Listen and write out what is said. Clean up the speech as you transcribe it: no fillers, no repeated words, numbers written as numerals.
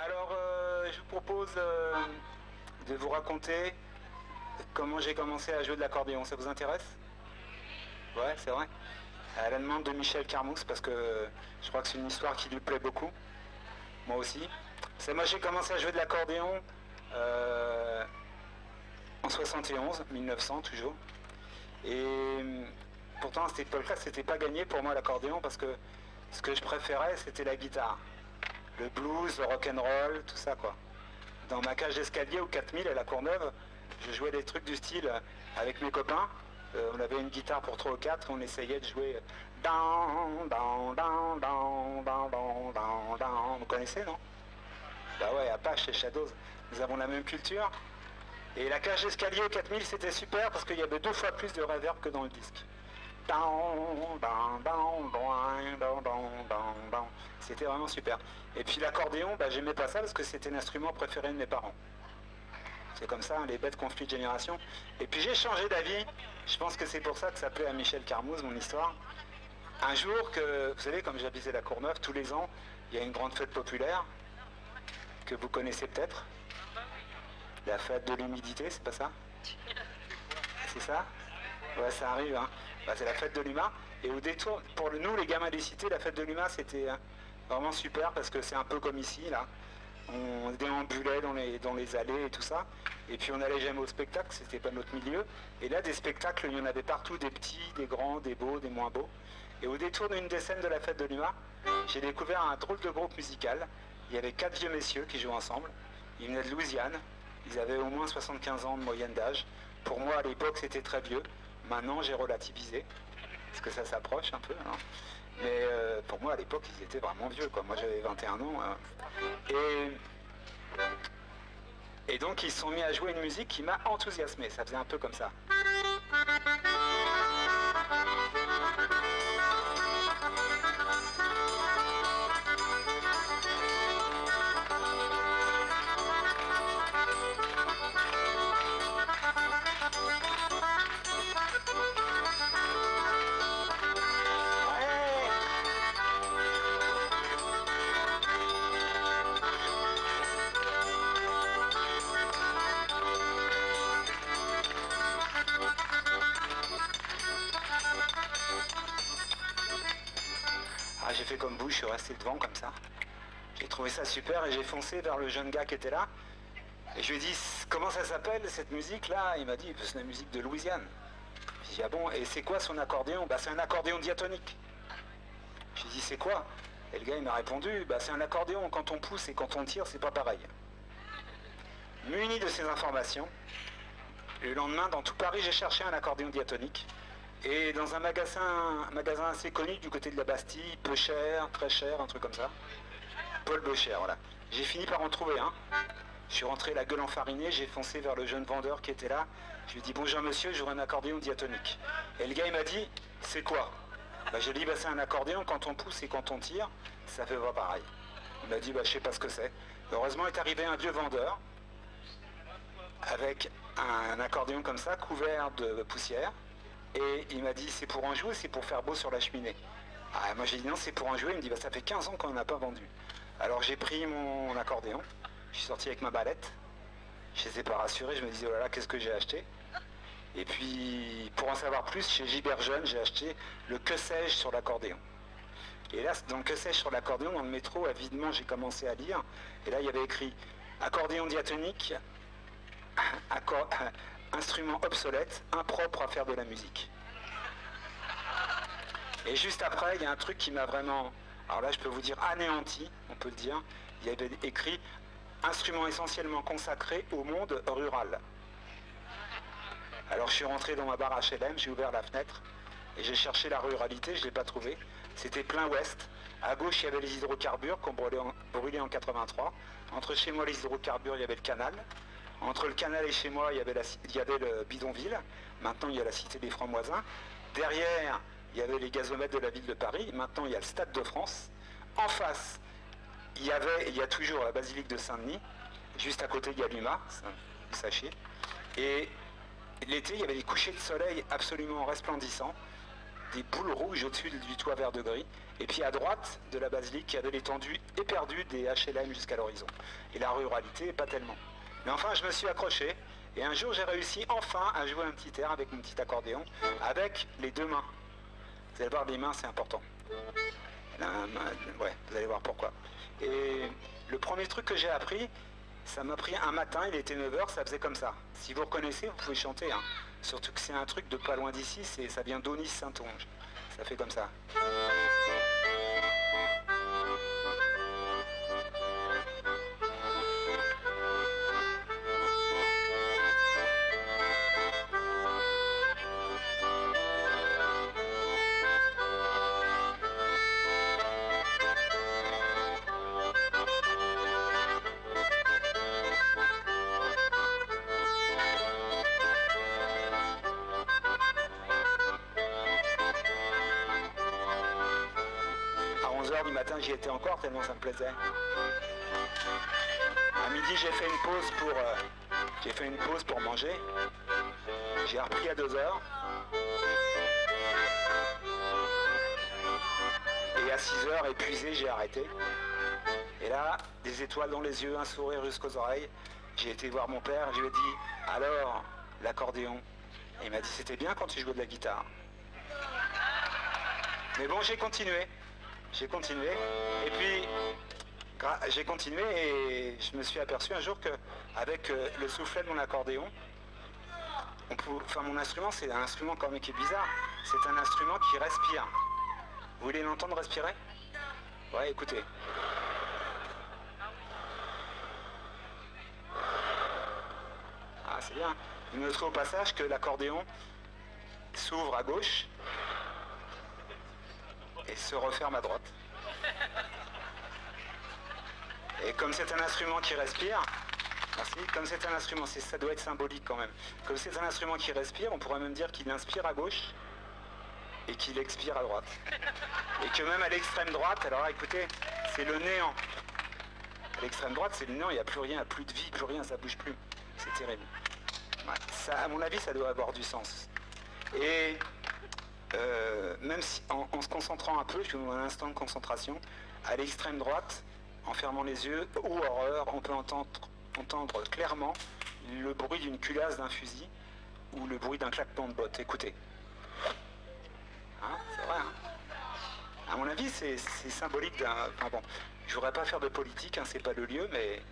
Alors, je vous propose de vous raconter comment j'ai commencé à jouer de l'accordéon. Ça vous intéresse? Ouais, c'est vrai. À la demande de Michel Carmousse, parce que je crois que c'est une histoire qui lui plaît beaucoup. Moi aussi. C'est moi, j'ai commencé à jouer de l'accordéon en 71, 1900 toujours. Et pourtant, à cette époque-là, c'était pas gagné pour moi l'accordéon, parce que ce que je préférais, c'était la guitare. Le blues, le rock'n'roll, tout ça quoi. Dans ma cage d'escalier au 4000 à la Courneuve, je jouais des trucs du style avec mes copains. On avait une guitare pour 3 ou 4, on essayait de jouer Vous connaissez, non? Bah ouais, Apache et Shadows, nous avons la même culture. Et la cage d'escalier au 4000, c'était super parce qu'il y avait 2 fois plus de reverb que dans le disque. C'était vraiment super. Et puis l'accordéon, bah, j'aimais pas ça parce que c'était l'instrument préféré de mes parents. C'est comme ça, hein, les bêtes conflits de génération. Et puis j'ai changé d'avis. Je pense que c'est pour ça que ça plaît à Michel Carmouze, mon histoire. Un jour que, vous savez, comme j'habitais la Courneuve, tous les ans, il y a une grande fête populaire que vous connaissez peut-être. La fête de l'humidité, c'est pas ça? C'est ça? Ouais, ça arrive, hein. Bah, c'est la fête de l'humain. Et au détour, pour nous, les gamins des cités, la fête de l'humain, c'était vraiment super parce que c'est un peu comme ici, là. On déambulait dans les allées et tout ça. Et puis on n'allait jamais au spectacle, c'était pas notre milieu. Et là, des spectacles, il y en avait partout, des petits, des grands, des beaux, des moins beaux. Et au détour d'une des scènes de la fête de l'humain, j'ai découvert un drôle de groupe musical. Il y avait 4 vieux messieurs qui jouaient ensemble. Ils venaient de Louisiane. Ils avaient au moins 75 ans de moyenne d'âge. Pour moi, à l'époque, c'était très vieux. Maintenant, j'ai relativisé, parce que ça s'approche un peu. Hein. Mais pour moi, à l'époque, ils étaient vraiment vieux. Quoi. Moi, j'avais 21 ans. Hein. Et donc, ils se sont mis à jouer une musique qui m'a enthousiasmé. Ça faisait un peu comme ça. Ah, j'ai fait comme vous, je suis resté devant comme ça. J'ai trouvé ça super et j'ai foncé vers le jeune gars qui était là. Et je lui ai dit, comment ça s'appelle cette musique-là? Il m'a dit, c'est la musique de Louisiane. J'ai dit, ah bon, et c'est quoi son accordéon? Bah c'est un accordéon diatonique. J'ai dit, c'est quoi? Et le gars il m'a répondu, bah c'est un accordéon, quand on pousse et quand on tire, c'est pas pareil. Muni de ces informations, le lendemain, dans tout Paris, j'ai cherché un accordéon diatonique. Et dans un magasin assez connu du côté de la Bastille, peu cher, très cher, un truc comme ça. Paul Becher, voilà. J'ai fini par en trouver un. Je suis rentré la gueule enfarinée, j'ai foncé vers le jeune vendeur qui était là. Je lui ai dit, bonjour monsieur, j'aurais un accordéon diatonique. Et le gars il m'a dit, c'est quoi? Bah, je lui ai dit, bah, c'est un accordéon, quand on pousse et quand on tire, ça fait pas pareil. Il m'a dit, bah, je sais pas ce que c'est. Heureusement est arrivé un vieux vendeur avec un accordéon comme ça, couvert de poussière. Et il m'a dit, c'est pour en jouer, c'est pour faire beau sur la cheminée. Ah, moi j'ai dit non, c'est pour en jouer. Il me dit, bah, ça fait 15 ans qu'on n'a pas vendu. Alors j'ai pris mon accordéon, je suis sorti avec ma balette. Je ne les ai pas rassurés, je me disais, oh là là, qu'est-ce que j'ai acheté? Et puis, pour en savoir plus, chez Gilbert Jeune, j'ai acheté le Que sais-je sur l'accordéon. Et là, dans le Que sais-je sur l'accordéon, dans le métro, avidement, j'ai commencé à lire. Et là, il y avait écrit, accordéon diatonique, instrument obsolète, impropre à faire de la musique. Et juste après, il y a un truc qui m'a vraiment, alors là je peux vous dire anéanti, on peut le dire, il y avait écrit instrument essentiellement consacré au monde rural. Alors je suis rentré dans ma barre HLM, j'ai ouvert la fenêtre et j'ai cherché la ruralité, je ne l'ai pas trouvé. C'était plein ouest. À gauche, il y avait les hydrocarbures qu'on brûlait en 83. Entre chez moi, les hydrocarbures, il y avait le canal. Entre le canal et chez moi, il y avait le bidonville. Maintenant, il y a la cité des Francs-Moisins. Derrière, il y avait les gazomètres de la ville de Paris. Maintenant, il y a le Stade de France. En face, il y a toujours la basilique de Saint-Denis. Juste à côté, il y a l'UMA, Et l'été, il y avait des couchers de soleil absolument resplendissants. des boules rouges au-dessus du toit vert de gris. Et puis à droite de la basilique, il y avait l'étendue éperdue des HLM jusqu'à l'horizon. Et la ruralité, pas tellement. Mais enfin, je me suis accroché. Et un jour, j'ai réussi enfin à jouer un petit air avec mon petit accordéon, avec les deux mains. Vous allez voir, les mains, c'est important. Ouais, vous allez voir pourquoi. Et le premier truc que j'ai appris, ça m'a pris un matin, il était 9 h, ça faisait comme ça. Si vous reconnaissez, vous pouvez chanter. Hein. Surtout que c'est un truc de pas loin d'ici, ça vient d'Aunis-Saintonge. Ça fait comme ça. À 11 h du matin, j'y étais encore tellement ça me plaisait. À midi, j'ai fait une pause pour manger. J'ai repris à 2 h. Et à 6 h, épuisé, j'ai arrêté. Et là, des étoiles dans les yeux, un sourire jusqu'aux oreilles. J'ai été voir mon père, je lui ai dit, alors, l'accordéon. Et il m'a dit, c'était bien quand tu jouais de la guitare. Mais bon, j'ai continué. J'ai continué. Et puis, j'ai continué et je me suis aperçu un jour qu'avec le soufflet de mon accordéon, mon instrument, c'est un instrument quand même qui est bizarre. C'est un instrument qui respire. Vous voulez l'entendre respirer? Ouais, écoutez. Ah, c'est bien. Vous noterez au passage que l'accordéon s'ouvre à gauche et se referme à droite. Et comme c'est un instrument qui respire, merci, comme c'est un instrument, ça doit être symbolique quand même. Comme c'est un instrument qui respire, on pourrait même dire qu'il inspire à gauche et qu'il expire à droite. Et que même à l'extrême droite, alors là, écoutez, c'est le néant. À l'extrême droite, c'est le néant, il n'y a plus rien, plus de vie, plus rien, ça bouge plus. C'est terrible. Ouais, ça, à mon avis, ça doit avoir du sens. Et même si, en se concentrant un peu, je vous donne un instant de concentration, à l'extrême droite, en fermant les yeux, ou horreur, on peut entendre clairement le bruit d'une culasse d'un fusil ou le bruit d'un claquement de bottes. Écoutez. Hein, c'est vrai, hein. À mon avis, c'est symbolique d'un... Enfin bon, je voudrais pas faire de politique, hein, c'est pas le lieu, mais